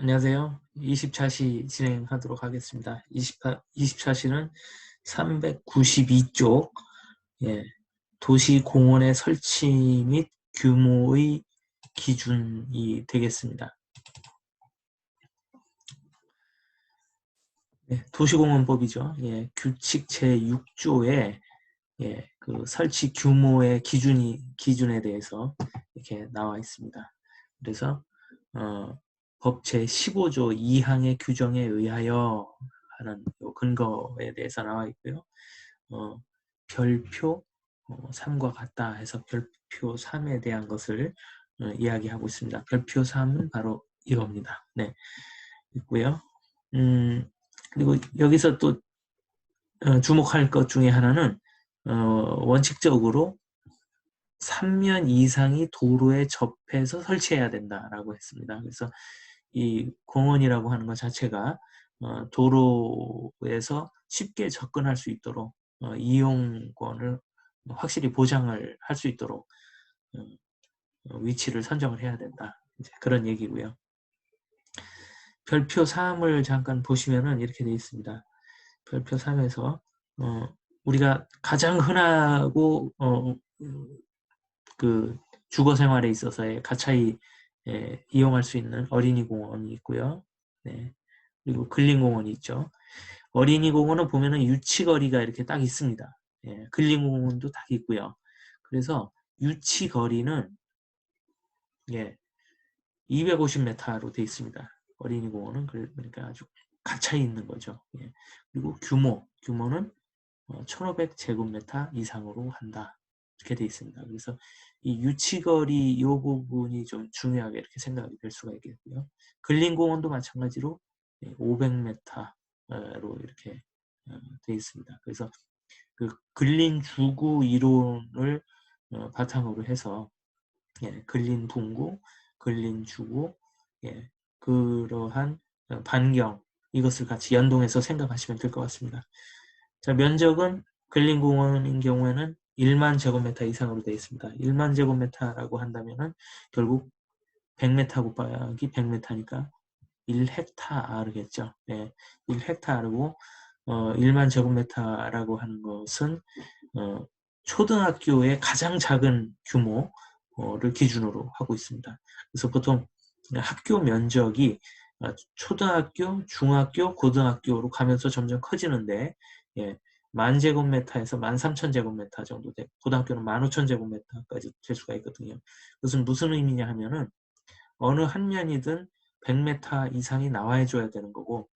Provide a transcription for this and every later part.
안녕하세요. 24시 진행하도록 하겠습니다. 24시는 392쪽, 예, 도시공원의 설치 및 규모의 기준이 되겠습니다. 도시공원법이죠. 규칙 제6조에 그 설치 규모의 기준에 대해서 이렇게 나와 있습니다. 그래서 법 제15조 2항의 규정에 의하여 하는 근거에 대해서 나와 있고요. 별표 3과 같다 해서 별표 3에 대한 것을 이야기하고 있습니다. 별표 3은 바로 이겁니다. 네, 있고요. 그리고 여기서 또 주목할 것 중에 하나는 원칙적으로 3면 이상이 도로에 접해서 설치해야 된다라고 했습니다. 그래서 이 공원이라고 하는 것 자체가 도로에서 쉽게 접근할 수 있도록 이용권을 확실히 보장을 할 수 있도록 위치를 선정을 해야 된다. 이제 그런 얘기고요. 별표 3을 잠깐 보시면은 이렇게 되어 있습니다. 별표 3에서 우리가 가장 흔하고 그 주거 생활에 있어서의 가차이 이용할 수 있는 어린이 공원이 있고요. 네. 그리고 근린공원이 있죠. 어린이 공원은 보면은 유치거리가 이렇게 딱 있습니다. 근린공원도 딱 있고요. 그래서 유치거리는 250m로 되어 있습니다. 어린이 공원은 그러니까 아주 가차이 있는 거죠. 그리고 규모는 1500제곱미터 이상으로 한다. 이렇게 되어 있습니다. 그래서 이 유치거리 이 부분이 좀 중요하게 이렇게 생각이 될 수가 있겠고요. 근린공원도 마찬가지로 500m로 이렇게 되어 있습니다. 그래서 그 근린주구 이론을 바탕으로 해서 근린분구, 근린주구, 그러한 반경 이것을 같이 연동해서 생각하시면 될 것 같습니다. 자, 면적은 근린공원인 경우에는 1만 제곱미터 이상으로 되어 있습니다. 1만 제곱미터라고 한다면은 결국 100m 곱하기 100m니까 1헥타르겠죠. 1헥타르고 1만 제곱미터라고 하는 것은 초등학교의 가장 작은 규모를 기준으로 하고 있습니다. 그래서 보통 학교 면적이 초등학교, 중학교, 고등학교로 가면서 점점 커지는데 만 제곱미터에서 13,000제곱미터 정도 되고 고등학교는 15,000제곱미터까지 될 수가 있거든요. 그것은 무슨 의미냐 하면은 어느 한 면이든 100m 이상이 나와줘야 되는 거고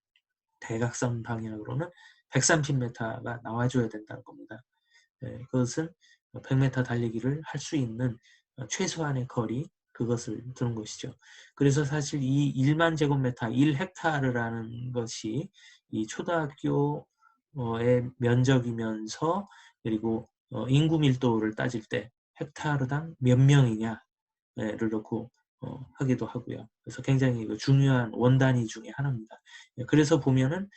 대각선 방향으로는 130m가 나와줘야 된다는 겁니다. 그것은 100m 달리기를 할 수 있는 최소한의 거리 그것을 두는 것이죠. 그래서 사실 이 1만 제곱미터 1헥타르라는 것이 이 초등학교의 면적이면서 그리고 인구 밀도를 따질 때 헥타르당 몇 명이냐를 놓고 하기도 하고요. 그래서 굉장히 중요한 원단위 중에 하나입니다. 그래서 보면은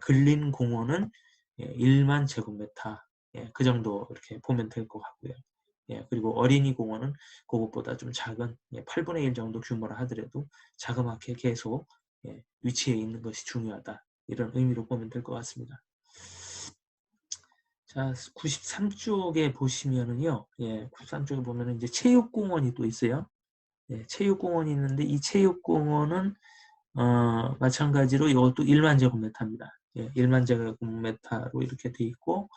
근린공원은 1만 제곱미터 그 정도 이렇게 보면 될 것 같고요. 그리고 어린이 공원은 그것보다 좀 작은 8분의 1 정도 규모라 하더라도 자그맣게 계속 위치해 있는 것이 중요하다. 이런 의미로 보면 될 것 같습니다. 자, 93쪽에 보시면은요. 93쪽에 보면은 이제 체육공원이 또 있어요. 체육공원이 있는데 이 체육공원은 마찬가지로 이것도 1만 제곱미터입니다. 1만 제곱미터로 이렇게 돼 있고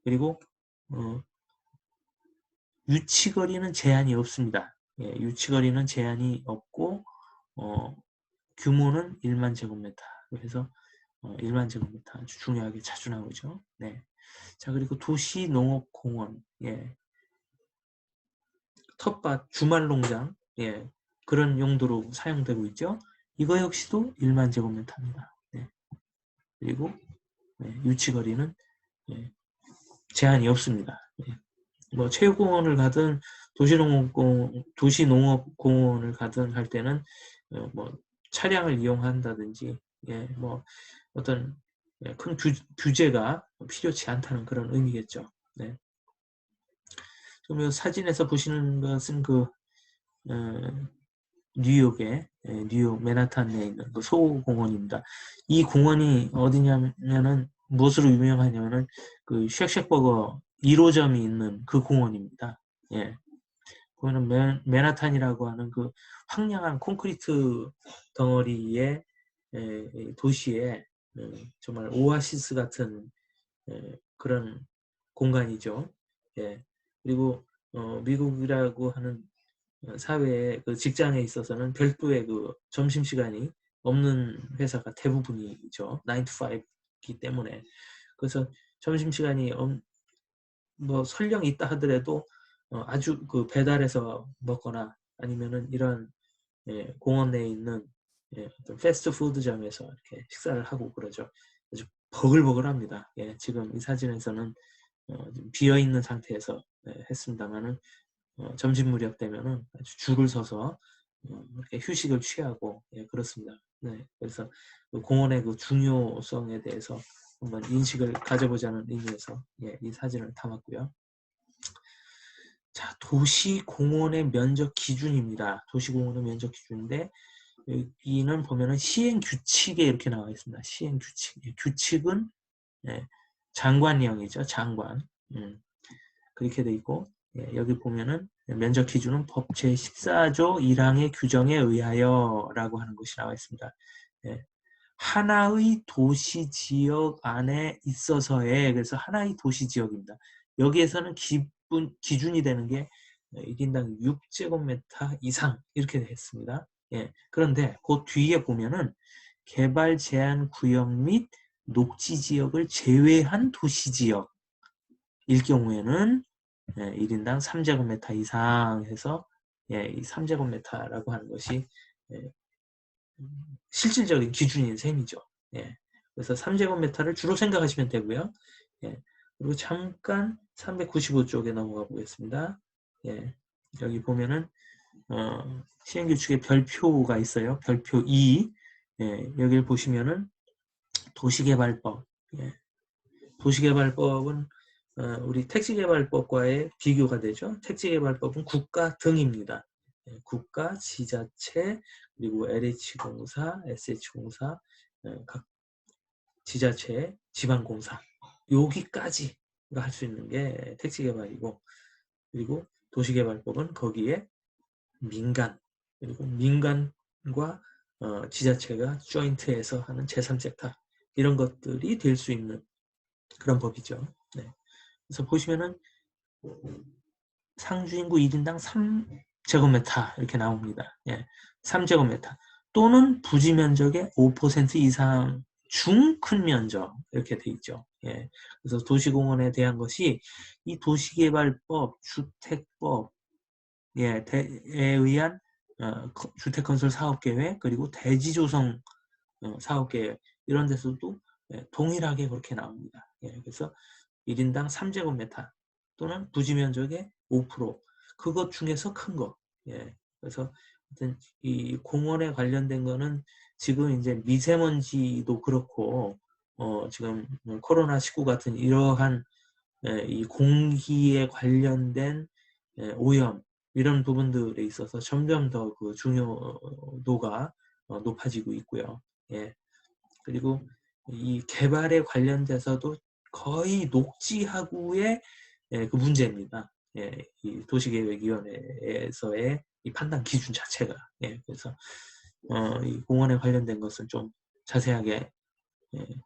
그리고 유치거리는 제한이 없습니다. 유치거리는 제한이 없고 규모는 1만 제곱미터. 그래서 1만 제곱미터 아주 중요하게 자주 나오죠. 네. 자, 그리고 도시농업공원, 텃밭, 주말농장, 그런 용도로 사용되고 있죠. 이거 역시도 1만 제곱미터입니다. 그리고 유치거리는 제한이 없습니다. 뭐 체육공원을 가든 도시농업공원을 가든 할 때는 뭐 차량을 이용한다든지 뭐 어떤 큰 규제가 필요치 않다는 그런 의미겠죠. 네. 좀 사진에서 보시는 것은 그 뉴욕에 뉴욕 맨하탄에 있는 그 소공원입니다. 이 공원이 어디냐면은 무엇으로 유명하냐면은 그 쉑쉑버거 1호점이 있는 그 공원입니다. 예. 보면은 맨하탄이라고 하는 그 황량한 콘크리트 덩어리의 도시에 정말 오아시스 같은 그런 공간이죠. 예. 그리고 미국이라고 하는 사회에 그 직장에 있어서는 별도의 그 점심시간이 없는 회사가 대부분이죠. 9 to 5이기 때문에. 그래서 점심시간이 뭐 설령 있다 하더라도 아주 그 배달해서 먹거나 아니면은 이런 공원 내에 있는 어떤 패스트푸드점에서 이렇게 식사를 하고 그러죠. 아주 버글버글합니다. 예, 지금 이 사진에서는 좀 비어 있는 상태에서 했습니다만은 점심 무렵 되면은 아주 줄을 서서 이렇게 휴식을 취하고 예, 그렇습니다. 네, 그래서 그 공원의 그 중요성에 대해서 한번 인식을 가져보자는 의미에서 예, 이 사진을 담았고요. 자, 도시공원의 면적 기준입니다. 도시공원의 면적 기준인데 여기는 보면은 시행 규칙에 이렇게 나와 있습니다. 시행 규칙. 규칙은 예, 장관령이죠. 장관. 그렇게 돼 있고 여기 보면은 면적 기준은 법 제14조 1항의 규정에 의하여 라고 하는 것이 나와 있습니다. 예, 하나의 도시지역 안에 있어서의 그래서 하나의 도시지역입니다. 여기에서는 기준이 되는 게 1인당 6제곱미터 이상 이렇게 되어 있습니다. 예, 그런데 그 뒤에 보면은 개발 제한 구역 및 녹지지역을 제외한 도시지역일 경우에는 1인당 3제곱미터 이상 해서 이 3제곱미터라고 하는 것이 실질적인 기준인 셈이죠. 예. 그래서 3제곱미터를 주로 생각하시면 되고요. 예. 그리고 잠깐 395쪽에 넘어가 보겠습니다. 예. 여기 보면은 시행규칙의 별표가 있어요. 별표 2. 예. 여기를 보시면은 도시개발법. 예. 도시개발법은 우리 택지개발법과의 비교가 되죠. 택지개발법은 국가 등입니다. 예. 국가, 지자체, 그리고 LH공사, SH공사, 각 지자체, 지방공사 여기까지가 할 수 있는 게 택지개발이고 그리고 도시개발법은 거기에 민간 그리고 민간과 지자체가 조인트해서 하는 제3섹터 이런 것들이 될 수 있는 그런 법이죠. 네. 그래서 보시면은 상주인구 1인당 3제곱미터 이렇게 나옵니다. 예, 3제곱미터 또는 부지 면적의 5% 이상 중 큰 면적 이렇게 돼 있죠. 예, 그래서 도시공원에 대한 것이 이 도시개발법, 주택법 에 의한 주택건설 사업계획 그리고 대지조성 사업계획 이런 데서도 동일하게 그렇게 나옵니다. 예, 그래서 1인당 3제곱미터 또는 부지 면적의 5% 그것 중에서 큰 거. 예. 그래서 이 공원에 관련된 거는 지금 이제 미세먼지도 그렇고 지금 코로나19 같은 이러한 이 공기에 관련된 오염 이런 부분들에 있어서 점점 더 그 중요도가 높아지고 있고요. 예. 그리고 이 개발에 관련돼서도 거의 녹지하구의 그 문제입니다. 예, 이 도시계획위원회에서의 이 판단 기준 자체가 그래서 이 공원에 관련된 것은 좀 자세하게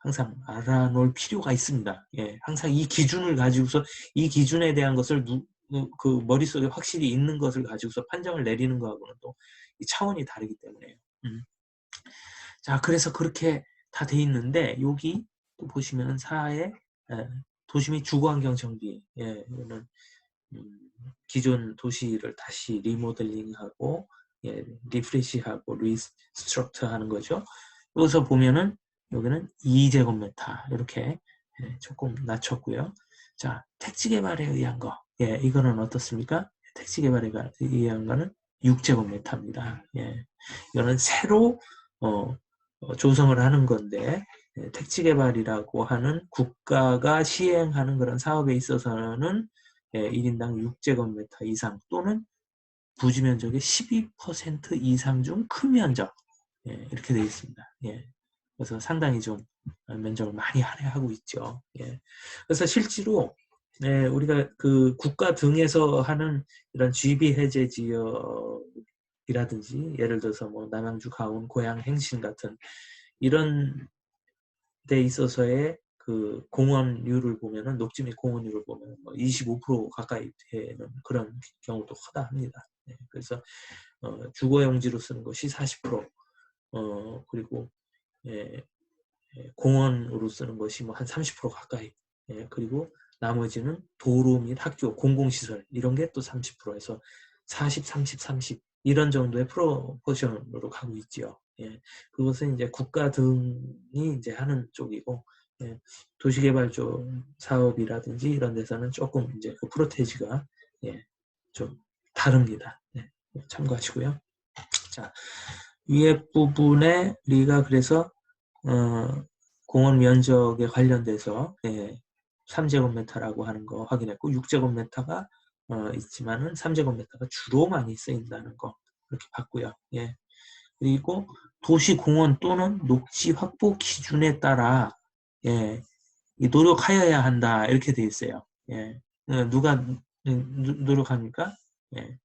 항상 알아놓을 필요가 있습니다. 항상 이 기준을 가지고서 이 기준에 대한 것을 그 머릿속에 확실히 있는 것을 가지고서 판정을 내리는 거하고는 또 이 차원이 다르기 때문에요. 자, 그래서 그렇게 다 돼 있는데 여기 또 보시면 사회 도시 및 주거환경 정비 이거는 기존 도시를 다시 리모델링하고 리프레시하고 리스트럭처하는 거죠. 여기서 보면은 여기는 2제곱미터 이렇게 조금 낮췄고요. 자, 택지개발에 의한 거 이거는 어떻습니까? 택지개발에 의한 거는 6제곱미터입니다. 이거는 새로 조성을 하는 건데 택지개발이라고 하는 국가가 시행하는 그런 사업에 있어서는 1인당 6제곱미터 이상 또는 부지 면적의 12% 이상 중 큰 면적. 예, 이렇게 되어 있습니다. 예. 그래서 상당히 좀 면적을 많이 할애하고 있죠. 예. 그래서 실제로 예, 우리가 그 국가 등에서 하는 이런 GB 해제 지역이라든지 예를 들어서 뭐 남양주, 가온, 고양, 행신 같은 이런 데 있어서의 그 공원율을 보면은 녹지 및 공원율을 보면 뭐 25% 가까이 되는 그런 경우도 허다합니다. 예, 그래서 주거용지로 쓰는 것이 40%, 그리고 예, 공원으로 쓰는 것이 뭐 한 30% 가까이. 예, 그리고 나머지는 도로 및 학교, 공공시설 이런 게 또 30%에서 40, 30, 30 이런 정도의 프로포션으로 가고 있지요. 예, 그것은 이제 국가 등이 이제 하는 쪽이고, 예, 도시개발 쪽 사업이라든지 이런 데서는 조금 이제 그 프로테이지가 예, 좀 다릅니다. 예, 참고하시고요. 자, 위에 부분에 우리가 그래서 공원 면적에 관련돼서 3제곱미터라고 하는 거 확인했고 6제곱미터가 있지만은 3제곱미터가 주로 많이 쓰인다는 거 이렇게 봤고요. 예. 그리고 도시공원 또는 녹지 확보 기준에 따라 예, 노력하여야 한다 이렇게 돼 있어요. 예. 누가 노력합니까? 예.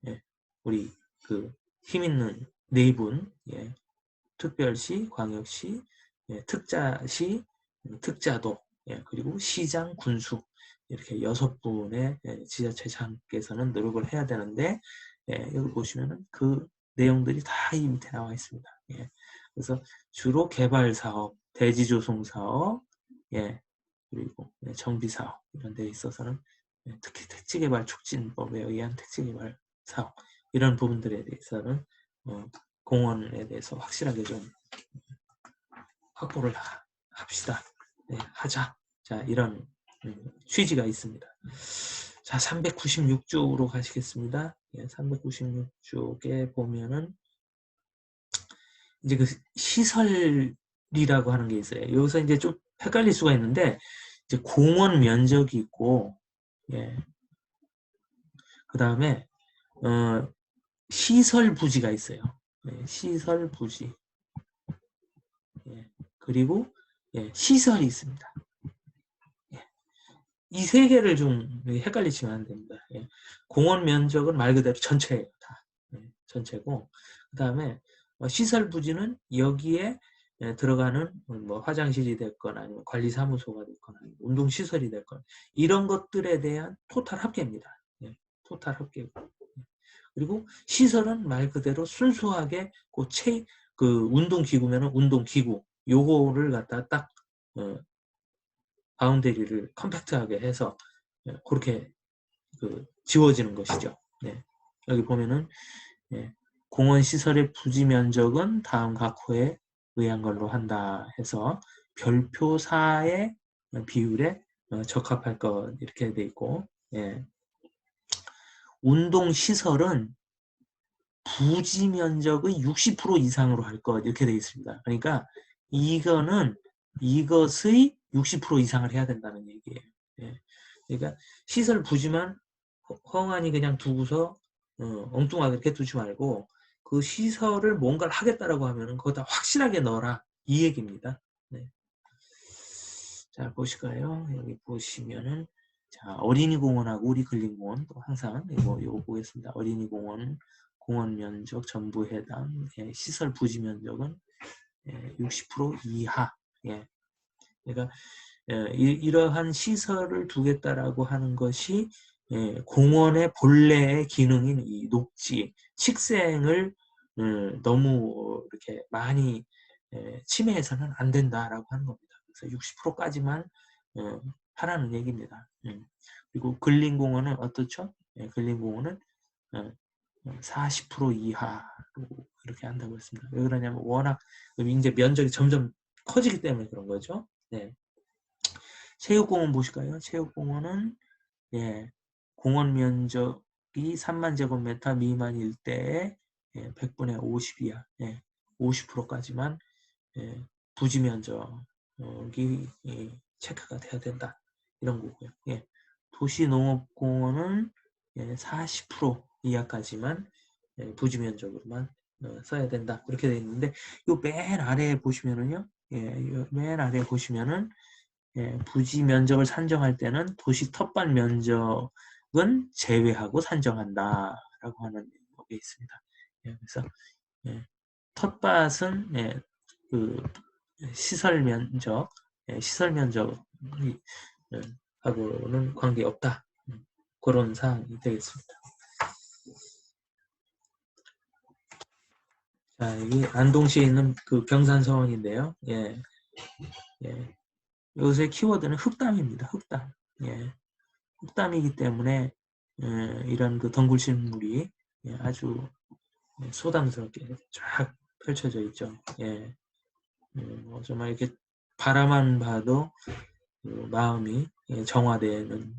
예. 우리 그 힘 있는 네 분, 예. 특별시, 광역시, 예, 특자시, 특자도, 예, 그리고 시장, 군수 이렇게 6분의 예, 지자체장께서는 노력을 해야 되는데 예, 여기 보시면은 그 내용들이 다 이 밑에 나와 있습니다. 예, 그래서 주로 개발 사업, 대지 조성 사업, 예, 그리고 예, 정비 사업 이런 데 있어서는 예, 특히 택지개발 촉진법에 의한 택지개발 사업 이런 부분들에 대해서는 공원에 대해서 확실하게 좀 확보를 합시다. 네, 하자. 자, 이런 취지가 있습니다. 자, 396쪽으로 가시겠습니다. 예, 396쪽에 보면은 이제 그 시설이라고 하는 게 있어요. 여기서 이제 좀 헷갈릴 수가 있는데 이제 공원 면적이 있고 예. 그다음에 시설 부지가 있어요. 예, 시설 부지. 예, 그리고 예, 시설이 있습니다. 이 세 개를 좀 헷갈리시면 안 됩니다. 예. 공원 면적은 말 그대로 전체예요. 다. 예, 전체고 그 다음에 시설 부지는 여기에 들어가는 뭐 화장실이 됐거나 아니면 관리사무소가 됐거나 운동시설이 됐거나 이런 것들에 대한 토탈 합계입니다. 예, 토탈 합계고 그리고 시설은 말 그대로 순수하게 그 운동기구면은 운동기구 요거를 갖다 딱 바운더리를 컴팩트하게 해서 그렇게 지워지는 것이죠. 네. 여기 보면은 공원 시설의 부지 면적은 다음 각 호에 의한 걸로 한다 해서 별표 4의 비율에 적합할 것 이렇게 돼 있고 예. 운동 시설은 부지 면적의 60% 이상으로 할 것 이렇게 돼 있습니다. 그러니까 이것의 60% 이상을 해야 된다는 얘기예요. 예. 그러니까 시설 부지만 헝하니 그냥 두고서 엉뚱하게 이렇게 두지 말고 그 시설을 뭔가를 하겠다라고 하면은 거기다 확실하게 넣어라 이 얘기입니다. 네. 자 보실까요? 여기 보시면은 자 어린이공원하고 우리 근린공원 또 항상 이거 보겠습니다. 어린이공원 공원 면적 전부 해당 시설 부지 면적은 60% 이하. 예. 그러니까 이러한 시설을 두겠다라고 하는 것이 공원의 본래의 기능인 이 녹지, 식생을 너무 이렇게 많이 침해해서는 안 된다라고 하는 겁니다. 그래서 60%까지만 하라는 얘기입니다. 그리고 근린공원은 어떻죠? 근린공원은 40% 이하로 이렇게 한다고 했습니다. 왜 그러냐면 워낙 이제 면적이 점점 커지기 때문에 그런 거죠. 네. 체육공원 보실까요? 체육공원은 예, 공원 면적이 3만 제곱미터 미만일 때에 100분의 50 이하, 50%까지만 부지 면적이 체크가 돼야 된다. 이런 거고요. 도시농업공원은 40% 이하까지만 부지 면적으로만 써야 된다. 그렇게 되어 있는데 요 맨 아래에 보시면은요. 요 맨 아래에 보시면은 부지 면적을 산정할 때는 도시 텃밭 면적은 제외하고 산정한다라고 하는 게 있습니다. 그래서 텃밭은 그 시설 면적, 시설 면적이 하고는 관계없다. 그런 사항이 되겠습니다. 자, 여기 안동시에 있는 그 병산서원인데요. 요새 키워드는 흑담입니다. 흑담. 흑담이기 때문에 이런 그 덩굴식물이 아주 소담스럽게 쫙 펼쳐져 있죠. 정말 이렇게 바라만 봐도 그 마음이 정화되는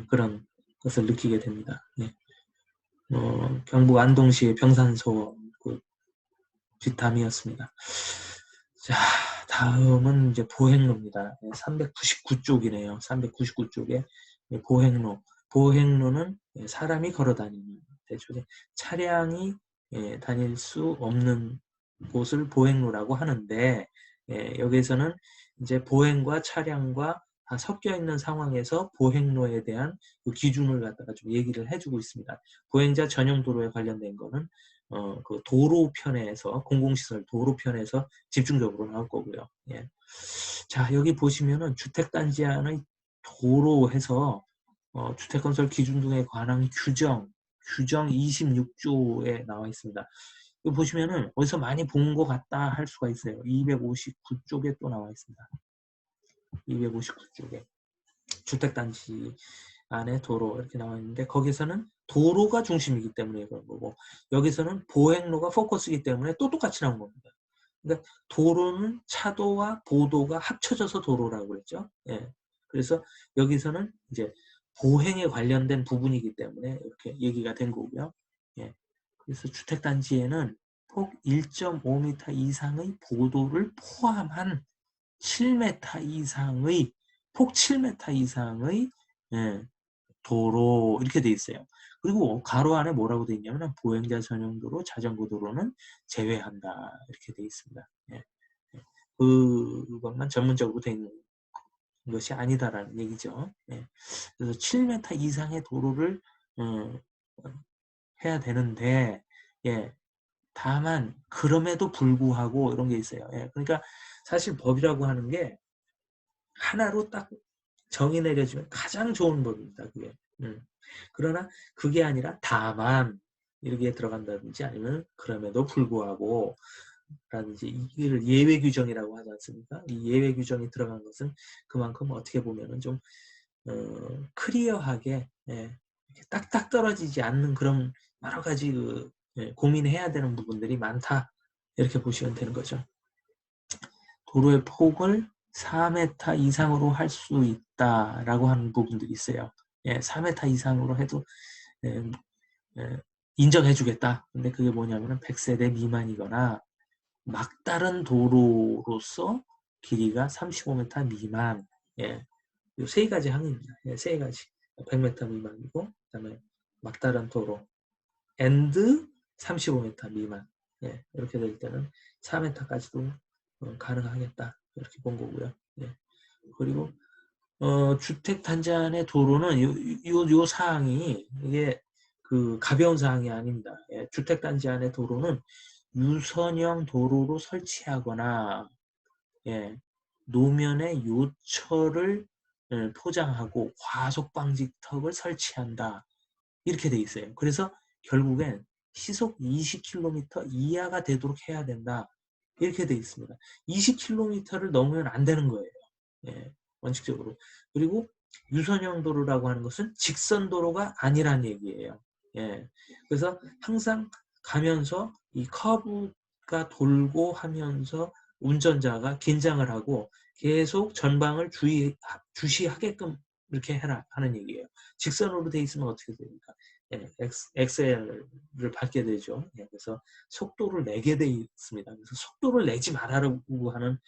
그런 것을 느끼게 됩니다. 경북 안동시의 병산소 그 뒷담이었습니다. 자, 다음은 이제 보행로입니다. 399쪽이네요. 399쪽에 보행로. 보행로는 사람이 걸어 다니는 대초에 차량이 다닐 수 없는 곳을 보행로라고 하는데 여기에서는 이제 보행과 차량과 다 섞여 있는 상황에서 보행로에 대한 그 기준을 갖다가 좀 얘기를 해주고 있습니다. 보행자 전용 도로에 관련된 거는 그 도로편에서 공공시설 도로편에서 집중적으로 나올 거고요. 자, 여기 보시면은 주택단지 안의 도로해서 주택건설 기준 등에 관한 규정 26조에 나와 있습니다. 여기 보시면은 어디서 많이 본 것 같다 할 수가 있어요. 259쪽에 또 나와 있습니다. 259쪽에 주택단지 안에 도로 이렇게 나와 있는데 거기서는 도로가 중심이기 때문에 그런 거고 여기서는 보행로가 포커스이기 때문에 또 똑같이 나온 겁니다. 그러니까 도로는 차도와 보도가 합쳐져서 도로라고 그랬죠. 그래서 여기서는 이제 보행에 관련된 부분이기 때문에 이렇게 얘기가 된 거고요. 그래서 주택단지에는 폭 1.5m 이상의 보도를 포함한 7m 이상의 폭 7m 이상의 도로 이렇게 돼 있어요. 그리고 가로 안에 뭐라고 돼 있냐면 보행자 전용 도로, 자전거 도로는 제외한다 이렇게 돼 있습니다. 그것만 전문적으로 돼 있는 것이 아니다라는 얘기죠. 그래서 7m 이상의 도로를 해야 되는데 다만 그럼에도 불구하고 이런 게 있어요. 그러니까 사실 법이라고 하는 게 하나로 딱 정의 내려지면 가장 좋은 법입니다. 그게. 그러나 그게 아니라 다만 이렇게 들어간다든지 아니면 그럼에도 불구하고 라든지 이를 예외 규정이라고 하지 않습니까? 이 예외 규정이 들어간 것은 그만큼 어떻게 보면은 좀 클리어하게 딱딱 떨어지지 않는 그런 여러 가지 고민해야 되는 부분들이 많다 이렇게 보시면 되는 거죠. 도로의 폭을 4m 이상으로 할 수 있다라고 하는 부분들이 있어요. 4m 이상으로 해도 인정해주겠다. 근데 그게 뭐냐면은 100세대 미만이거나 막다른 도로로서 길이가 35m 미만. 요 세 가지 항입니다. 세 가지. 100m 미만이고, 그다음에 막다른 도로, and 35m 미만. 이렇게 될 때는 4m까지도 가능하겠다. 이렇게 본 거고요. 그리고 주택 단지 안의 도로는 요 사항이 이게 그 가벼운 사항이 아닙니다. 주택 단지 안의 도로는 유선형 도로로 설치하거나 노면에 요철을 포장하고 과속 방지턱을 설치한다. 이렇게 돼 있어요. 그래서 결국엔 시속 20km 이하가 되도록 해야 된다. 이렇게 돼 있습니다. 20km를 넘으면 안 되는 거예요. 원칙적으로. 그리고 유선형 도로라고 하는 것은 직선 도로가 아니란 얘기예요. 그래서 항상 가면서 이 커브가 돌고 하면서 운전자가 긴장을 하고 계속 전방을 주시하게끔 이렇게 해라 하는 얘기예요. 직선으로 돼 있으면 어떻게 됩니까? 엑셀을 밟게 되죠. 그래서 속도를 내게 돼 있습니다. 그래서 속도를 내지 말라고 하는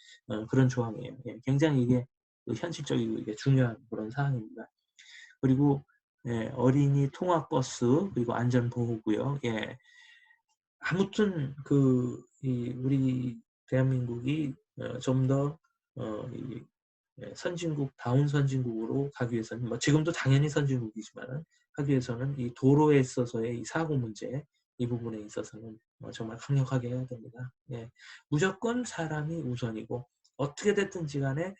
그런 조항이에요. 굉장히 이게 현실적이고 이게 중요한 그런 사항입니다. 그리고 예, 어린이 통학버스, 그리고 안전보호구역. 예. 아무튼 우리 대한민국이 좀 더 선진국다운 선진국으로 가기 위해서는 뭐 지금도 당연히 선진국이지만 하기 위해서는 이 도로에 있어서의 이 사고 문제 이 부분에 있어서는 정말 강력하게 해야 됩니다. 예. 무조건 사람이 우선이고 어떻게 됐든지 간에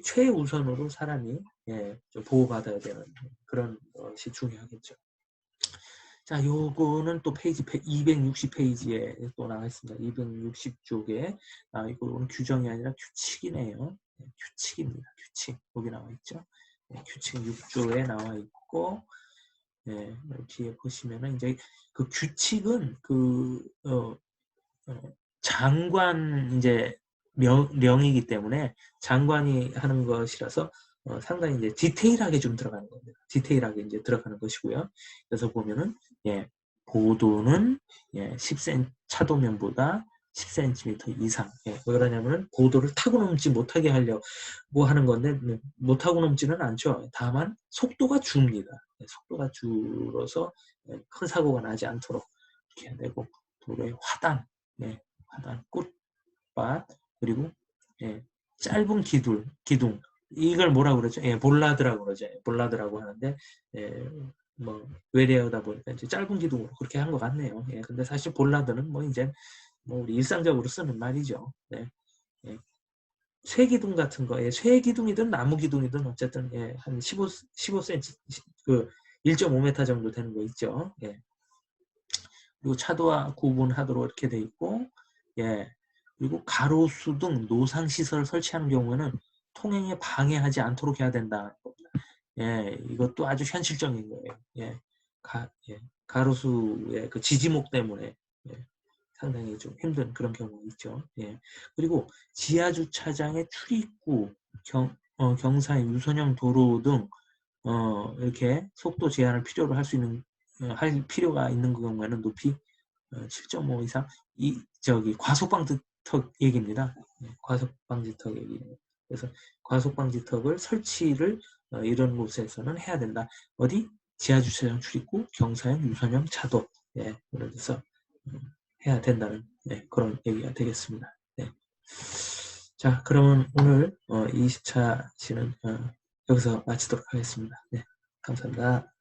최우선으로 사람이 좀 보호받아야 되는 그런 것이 중요하겠죠. 자, 요거는 또 페이지 260페이지에 또 나와 있습니다. 260쪽에 이거는 규정이 아니라 규칙이네요. 네, 규칙입니다. 규칙 여기 나와 있죠. 네, 규칙 6조에 나와 있고, 네, 뒤에 보시면은 이제 그 규칙은 장관 이제 명이기 때문에 장관이 하는 것이라서 상당히 이제 디테일하게 좀 들어가는 겁니다. 디테일하게 이제 들어가는 것이고요. 그래서 보면은 보도는 10cm 차도면보다 10cm 이상. 왜 그러냐면은 보도를 타고 넘지 못하게 하려고 하는 건데 못 타고 넘지는 않죠. 다만 속도가 줍니다. 속도가 줄어서 큰 사고가 나지 않도록 이렇게 해야 되고 도로의 화단, 하단, 꽃밭, 그리고 짧은 기둥. 이걸 뭐라고 그러죠? 볼라드라고 그러죠. 볼라드라고 하는데, 뭐 외래어다 보니까 이제 짧은 기둥으로 그렇게 한 것 같네요. 근데 사실 볼라드는 뭐 이제 우리 일상적으로 쓰는 말이죠. 네. 쇠기둥 같은 거, 쇠기둥이든 나무 기둥이든 어쨌든 한 15cm, 1.5m 정도 되는 거 있죠. 그리고 차도와 구분하도록 이렇게 돼 있고, 그리고 가로수 등 노상 시설을 설치하는 경우에는 통행에 방해하지 않도록 해야 된다. 이것도 아주 현실적인 거예요. 가로수의 그 지지목 때문에 상당히 좀 힘든 그런 경우가 있죠. 그리고 지하 주차장의 출입구, 경사의 유선형 도로 등 이렇게 속도 제한을 필요로 할 필요가 있는 경우에는 높이 7.5 이상 과속방지턱 얘기입니다. 과속방지턱 얘기. 그래서 과속방지턱을 설치를 이런 곳에서는 해야 된다. 어디? 지하주차장 출입구, 경사형, 유선형, 차도. 이런 데서 해야 된다는 그런 얘기가 되겠습니다. 자, 그러면 오늘 20차 시는 여기서 마치도록 하겠습니다. 감사합니다.